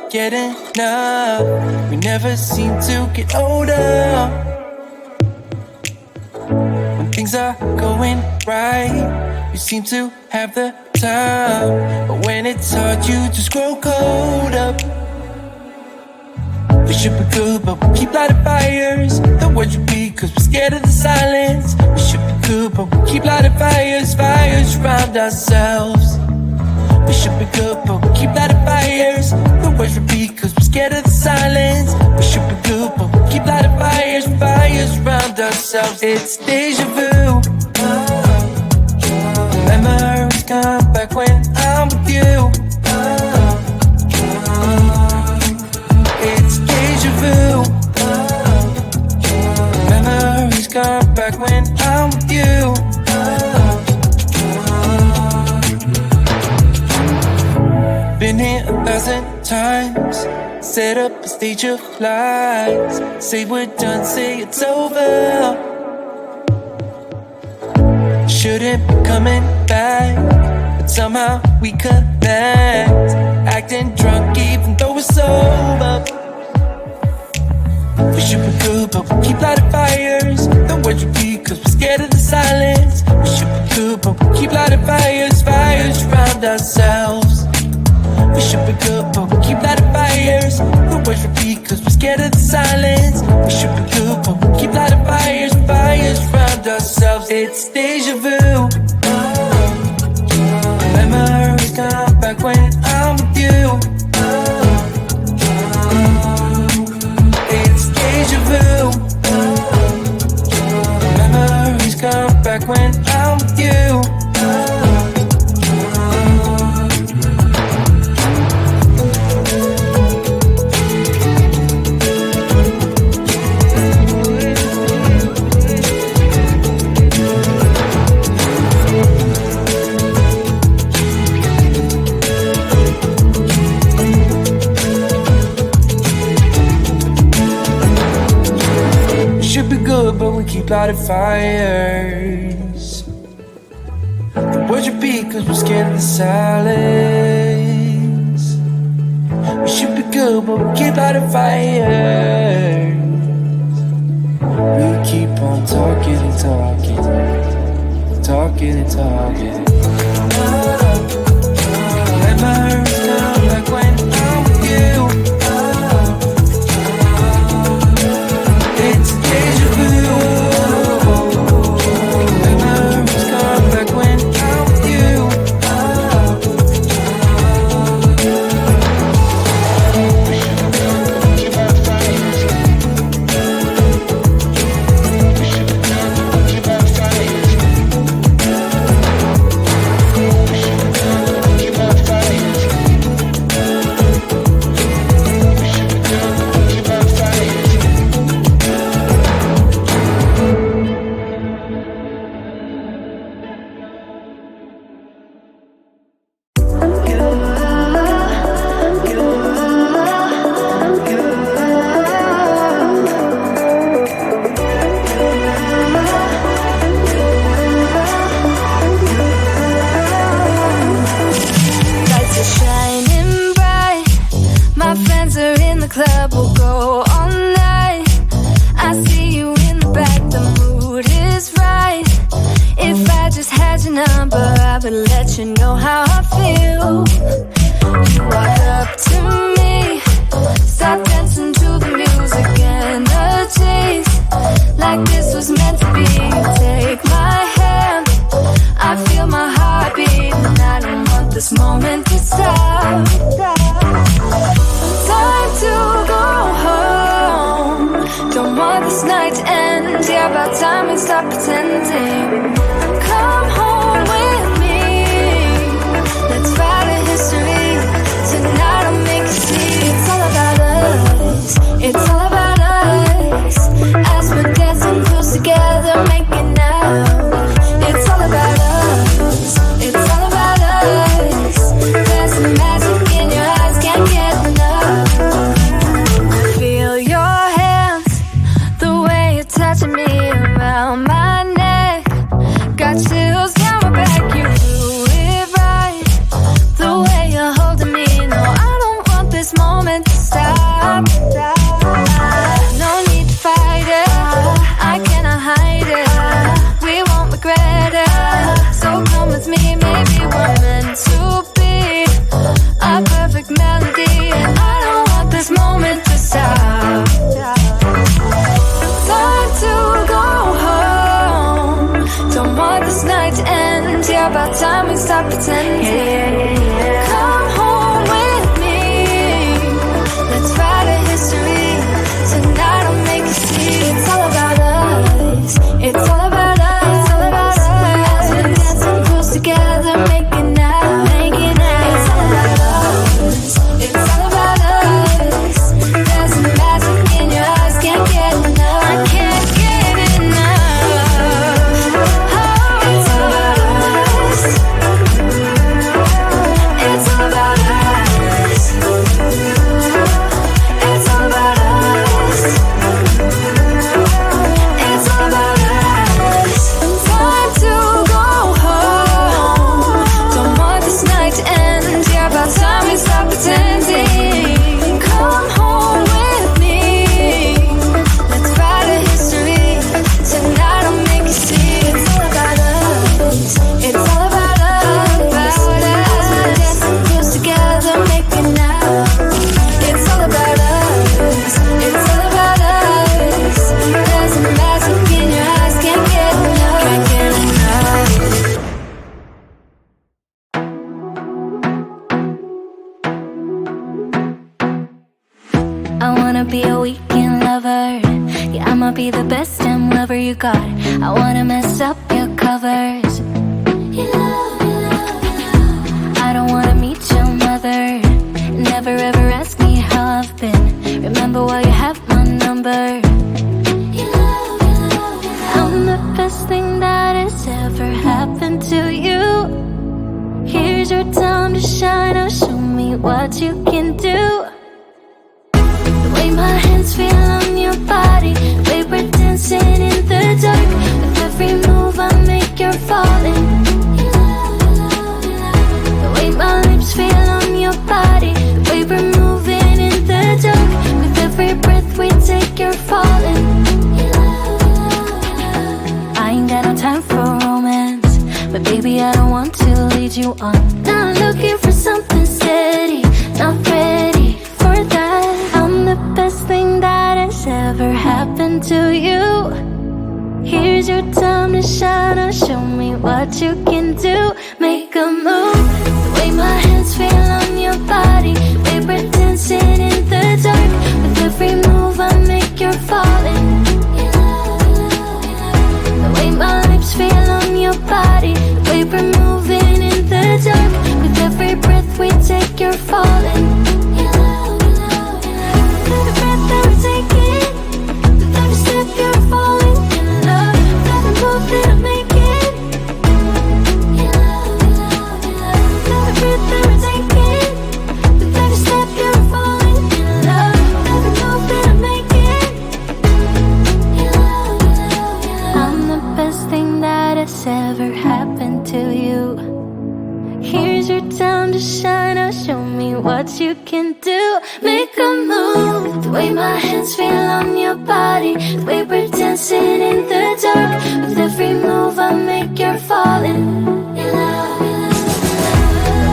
get enough. We never seem to get older. When things are going right, you seem to have the time. But when it's hard, you just grow colder. We should be good, but we keep lighting fires. The words repeat, cause we're scared of the silence. We should be good, but we keep lighting fires. Fires around ourselves. We should be good, but we keep lighting fires. The words repeat, cause we're scared of the silence. We should be good, but we keep lighting fires. Fires around ourselves. It's deja vu. Memories come back when I'm with you. It's deja vu. Memories come back when I'm with you. Been here 1,000 times. Set up a stage of lies. Say we're done, say it's over. Shouldn't be coming back, but somehow we connect. Acting drunk even though we're sober. We should be good, but we keep lighting fires. The words repeat, cause we're scared of the silence. We should be good, but we keep lighting fires. Fires around ourselves. We should be good, but we keep lighting fires. The words repeat, cause we're scared of the silence. We should be good, but we keep lighting fires. Fires around ourselves. It's deja vu. Memories come back when I'm with you. It's deja vu. Memories come back when I'm with you. But we keep lighting fires. The words repeat cause we're scared of the silence. We should be good, but we keep lighting fires. We keep on talking and talking, talking and talking. Memories come back when I'm with you. It's deja vu. Memories come back when I'm with you. Club will go all night. I see you in the back, the mood is right. If I just had your number, I would let you know how I feel. You walk up to me, start dancing to the music and the chase. Like this was meant to be. Take my hand, I feel my heart beat, and I don't want this moment to stop. Time to go home. Don't want this night to end. Yeah, about time we stop pretending. Come home with me. Let's write a history. Tonight I'll make you see. It's all about us. It's all about us. As we're dancing close together, making out. It's all about us. It's all about us. There's some magic in your eyes, can't get enough. Feel your hands, the way you're touching me around my neck. stop pretending. Come home with me. Let's write a history. Tonight I'll make you see. It's all about us. It's all about us. It's all about us. We're dancing close together, making out, making out. It's all about us. It's all about us. There's a magic in your eyes, can't get enough. I can't get enough. Oh, it's all about us. It's all about us. It's all about us. It's all about us. Time to go home. Don't want this night to end. Yeah, about time we stop pretending. Come home with me. Let's write a history. Tonight I'll make you see. It's all about us. It's all about us. About us. We're dancing close together, making out. It's all about us. It's all about us. There's a magic in your eyes, can't get enough. Can't get enough. I wanna be a weekend lover. Yeah, I'ma be the best damn lover you got. I wanna mess up your covers. I don't wanna meet your mother. Never ever ask me how I've been. Remember why you have my number. I'm the best thing that has ever happened to you. Here's your time to shine. Now show me what you can do. The way my hands feel on your body, the way we're dancing in the dark. With every move I make, you're falling. The way my lips feel on your body, the way we're moving in the dark. With every breath we take, you're falling. I ain't got no time for romance, but baby I don't want to lead you on. Not looking for something steady, not ready for that. I'm the best thing that has ever happened to you. Here's your time to shine. Now show me what you can do. Make a move. The way my hands feel on your body, the way we're dancing in the dark. With every move I make, you're falling. The way my lips feel on your body, the way we're moving in the dark. With every breath we take, you're falling. Every breath that we're taking, with every step you're falling in love. With every move that I'm making, every breath that we're taking, with every step you're falling in love. With every move that I'm making, I'm the best thing that has ever happened to you. Here's your time to shine. Now show me what you can do. Make a move. The way my hands feel on your body, the way we're dancing in the dark. With every move I make, you're falling. The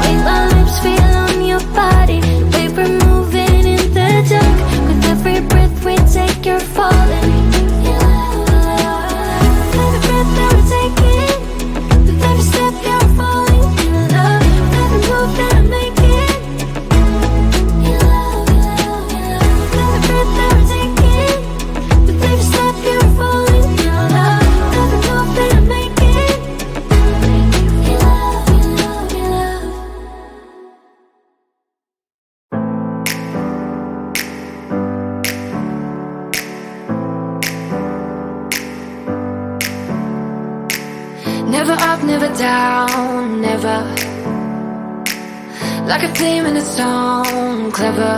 way my lips feel on your body, the way we're moving in the dark. With every breath we take, you're falling. Every breath that we're taking, with every step you're falling in love. With every move that I'm making, every breath that we're taking, with every step you're falling in love. With every move that I'm making, never up, never down, never. Like a theme in a song, clever.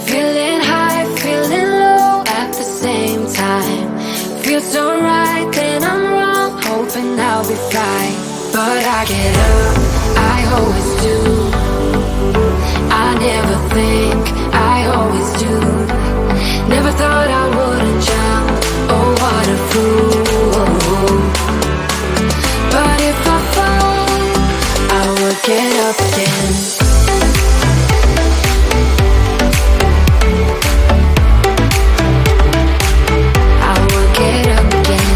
Feeling high, feeling low at the same time. Feels so right, then I'm wrong, hoping I'll be fine. But I get up, I always do. I never think, I always do. Never thought I wouldn't jump, oh what a fool. But if I fall, I will get up again. I will get up again.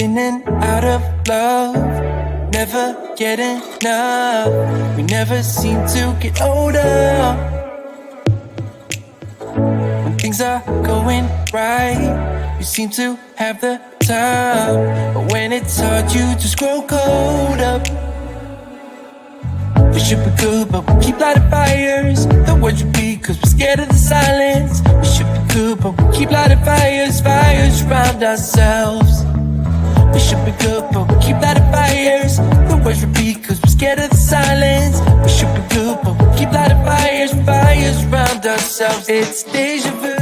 in and out of love, never get enough. We never seem to get older. When things are going right, you seem to have the time, but when it's hard, you just grow cold up. We should be good, but we keep lighting fires. The words repeat, cause we're scared of the silence. We should be good, but we keep lighting fires, fires around ourselves. We should be good, but we keep lighting fires. The words repeat, cause we're scared of the silence. We should be good, but we keep lighting fires, fires around ourselves. It's deja vu.